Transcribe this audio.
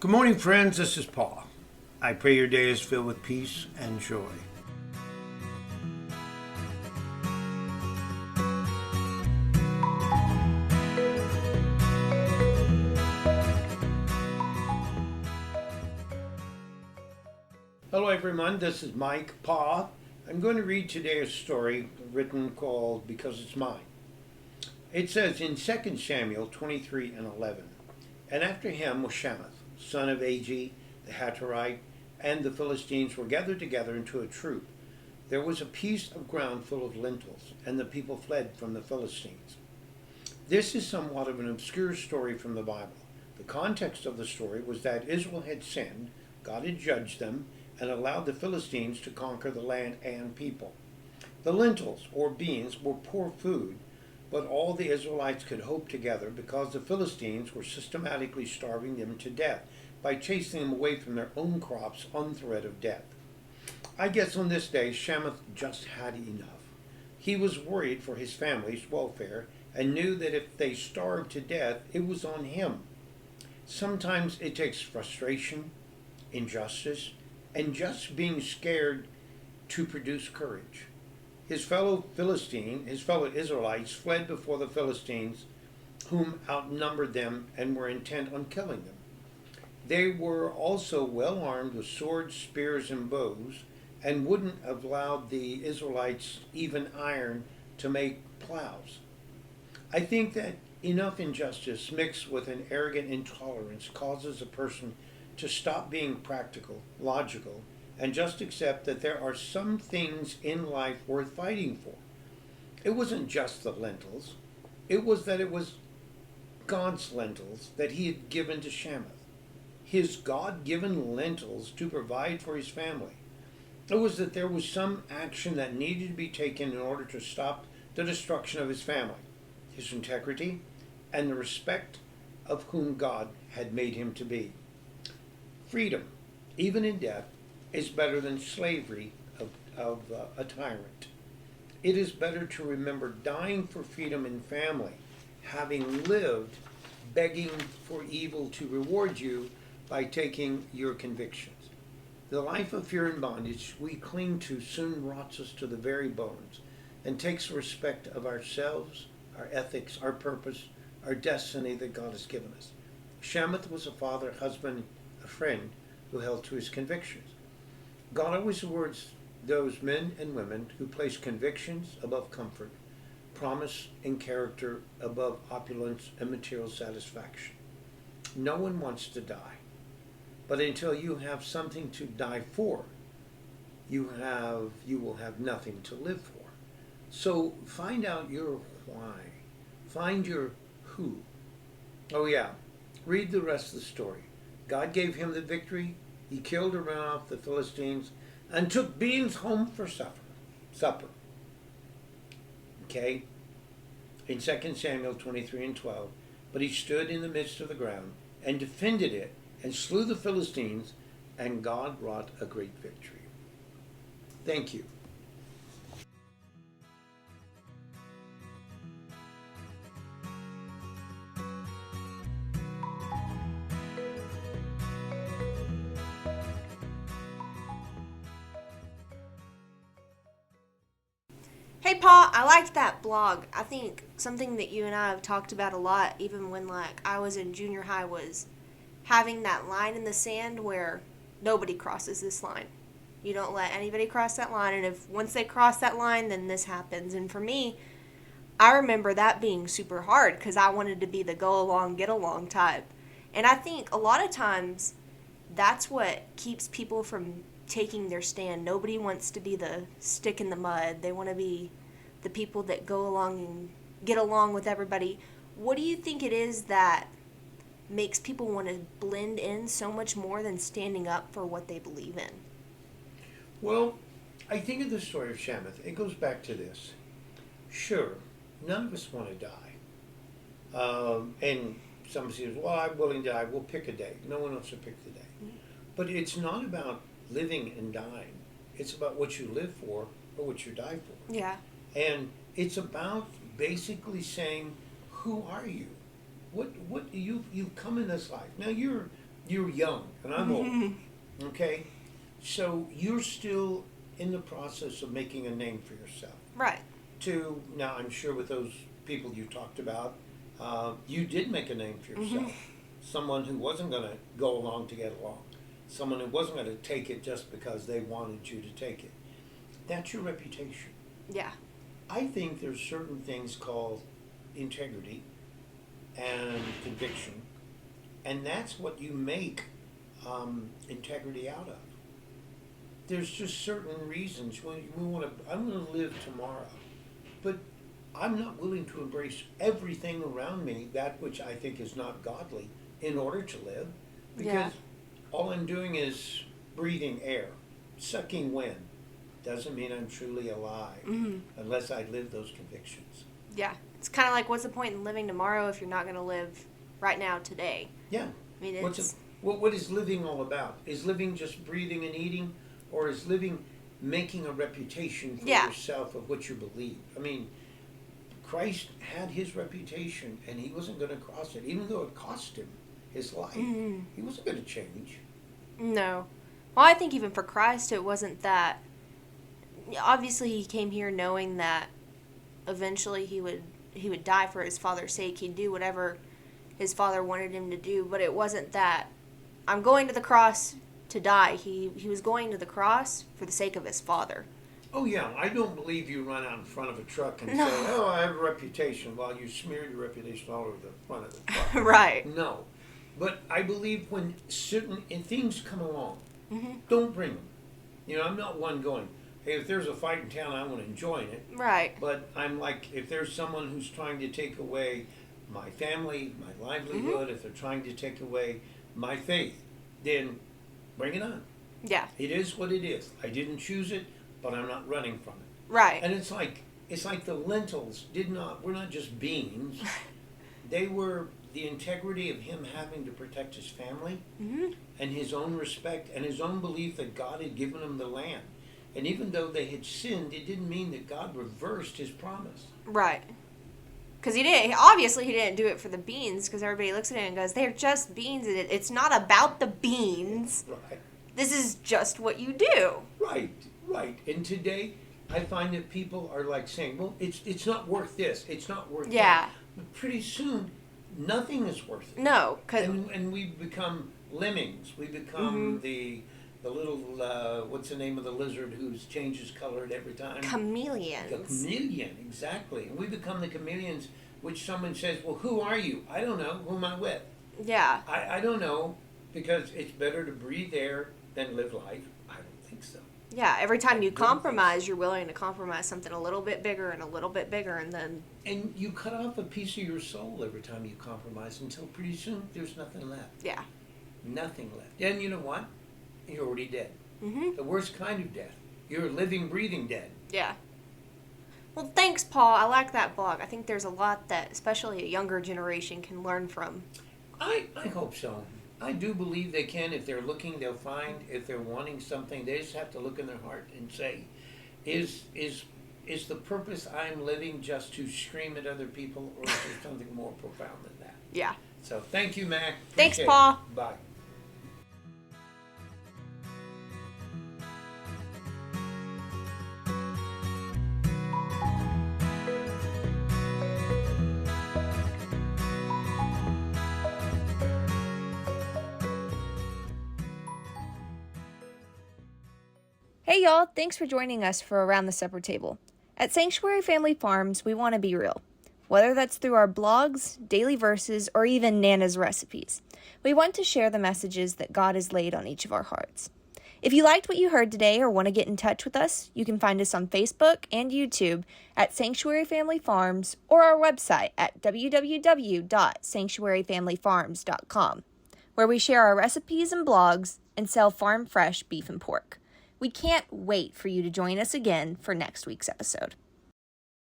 Good morning, friends. This is Pa. I pray your day is filled with peace and joy. Hello, everyone. This is Mike, Pa. I'm going to read today a story written called Because It's Mine. It says in 2 Samuel 23 and 11, "And after him was Shammah, son of Agee the Hararite, and the Philistines were gathered together into a troop. There was a piece of ground full of lentils, and the people fled from the Philistines." This is somewhat of an obscure story from the Bible. The context of the story was that Israel had sinned, God had judged them, and allowed the Philistines to conquer the land and people. The lentils, or beans, were poor food, but all the Israelites could hope together because the Philistines were systematically starving them to death by chasing them away from their own crops on threat of death. I guess on this day, Shammah just had enough. He was worried for his family's welfare and knew that if they starved to death, it was on him. Sometimes it takes frustration, injustice, and just being scared to produce courage. His fellow Israelites fled before the Philistines, whom outnumbered them and were intent on killing them. They were also well armed with swords, spears, and bows, and wouldn't have allowed the Israelites even iron to make plows. I think that enough injustice mixed with an arrogant intolerance causes a person to stop being practical, logical, and just accept that there are some things in life worth fighting for. It wasn't just the lentils. It was that it was God's lentils that he had given to Shammah. His God-given lentils to provide for his family. It was that there was some action that needed to be taken in order to stop the destruction of his family, his integrity, and the respect of whom God had made him to be. Freedom, even in death, is better than slavery of a tyrant. It is better to remember dying for freedom in family, having lived begging for evil to reward you by taking your convictions. The life of fear and bondage we cling to soon rots us to the very bones and takes respect of ourselves, our ethics, our purpose, our destiny that God has given us. Shammah was a father, husband, a friend who held to his convictions. God always rewards those men and women who place convictions above comfort, promise and character above opulence and material satisfaction. No one wants to die, but until you have something to die for, you will have nothing to live for. So find out your why. Find your who. Oh yeah, read the rest of the story. God gave him the victory. He killed and ran off the Philistines and took beans home for supper. Okay? In 2 Samuel 23 and 12, "But he stood in the midst of the ground and defended it and slew the Philistines, and God wrought a great victory." Thank you. Hey Pa, I liked that blog. I think something that you and I have talked about a lot, even when I was in junior high, was having that line in the sand where nobody crosses this line. You don't let anybody cross that line, and if once they cross that line, then this happens. And for me, I remember that being super hard because I wanted to be the go along, get along type. And I think a lot of times that's what keeps people from taking their stand. Nobody wants to be the stick in the mud. They want to be the people that go along and get along with everybody. What do you think it is that makes people want to blend in so much more than standing up for what they believe in? Well, I think of the story of Shammah. It goes back to this. Sure, none of us want to die. And somebody says, well, I'm willing to die. We'll pick a day. No one wants to pick the day. But it's not about living and dying. It's about what you live for or what you die for. Yeah. And it's about basically saying, who are you? What you've come in this life. Now you're You're young, and I'm old. Okay? So you're still in the process of making a name for yourself. Right. Now, I'm sure with those people you talked about, you did make a name for yourself. Someone who wasn't going to go along to get along. Someone who wasn't going to take it just because they wanted you to take it. That's your reputation. Yeah. I think there's certain things called integrity and conviction, and that's what you make integrity out of. There's just certain reasons when we want to. I'm going to live tomorrow, but I'm not willing to embrace everything around me, that which I think is not godly, in order to live, because all I'm doing is breathing air, sucking wind. Doesn't mean I'm truly alive unless I live those convictions. Yeah. It's kind of like, what's the point in living tomorrow if you're not going to live right now today? Yeah. I mean, it's... What is living all about? Is living just breathing and eating? Or is living making a reputation for yourself of what you believe? I mean, Christ had his reputation, and he wasn't going to cross it. Even though it cost him his life, he wasn't going to change. No. Well, I think even for Christ, it wasn't that... Obviously, he came here knowing that eventually he would die for his Father's sake. He'd do whatever his Father wanted him to do. But it wasn't that, I'm going to the cross to die. He was going to the cross for the sake of his Father. Oh, yeah. I don't believe you run out in front of a truck and say, oh, I have a reputation, while you smear your reputation all over the front of the truck. Right. No. But I believe when certain things come along, don't bring them. You know, I'm not one going, hey, if there's a fight in town, I want to join it. Right. But I'm like, if there's someone who's trying to take away my family, my livelihood, if they're trying to take away my faith, then bring it on. Yeah. It is what it is. I didn't choose it, but I'm not running from it. Right. And it's like the lentils were not just beans. They were the integrity of him having to protect his family and his own respect and his own belief that God had given him the land. And even though they had sinned, it didn't mean that God reversed his promise. Right. Because he didn't. Obviously, he didn't do it for the beans. Because everybody looks at it and goes, "They're just beans. And it's not about the beans. Right. This is just what you do." Right. And today, I find that people are like saying, "Well, it's not worth this. It's not worth that." But pretty soon, nothing is worth it. No, and we become lemmings. We become the little what's the name of the lizard who changes color at every time? Chameleons. The chameleon, exactly. And we become the chameleons, which someone says, well, who are you? I don't know. Who am I with? Yeah. I don't know, because it's better to breathe air than live life. I don't think so. Yeah, every time you compromise, you're willing to compromise something a little bit bigger, and then... And you cut off a piece of your soul every time you compromise until pretty soon there's nothing left. Yeah. Nothing left. And you know what? You're already dead. The worst kind of death. You're living, breathing dead. Yeah. Well, thanks, Paul. I like that blog. I think there's a lot that, especially a younger generation, can learn from. I hope so. I do believe they can. If they're looking, they'll find. If they're wanting something, they just have to look in their heart and say, is the purpose I'm living just to scream at other people, or is there something more profound than that? Yeah. So thank you, Mac. Thanks, Appreciate Paul. it. Bye. Hey y'all, thanks for joining us for Around the Supper Table. At Sanctuary Family Farms, we want to be real. Whether that's through our blogs, daily verses, or even Nana's recipes, we want to share the messages that God has laid on each of our hearts. If you liked what you heard today or want to get in touch with us, you can find us on Facebook and YouTube at Sanctuary Family Farms, or our website at www.sanctuaryfamilyfarms.com, where we share our recipes and blogs and sell farm fresh beef and pork. We can't wait for you to join us again for next week's episode.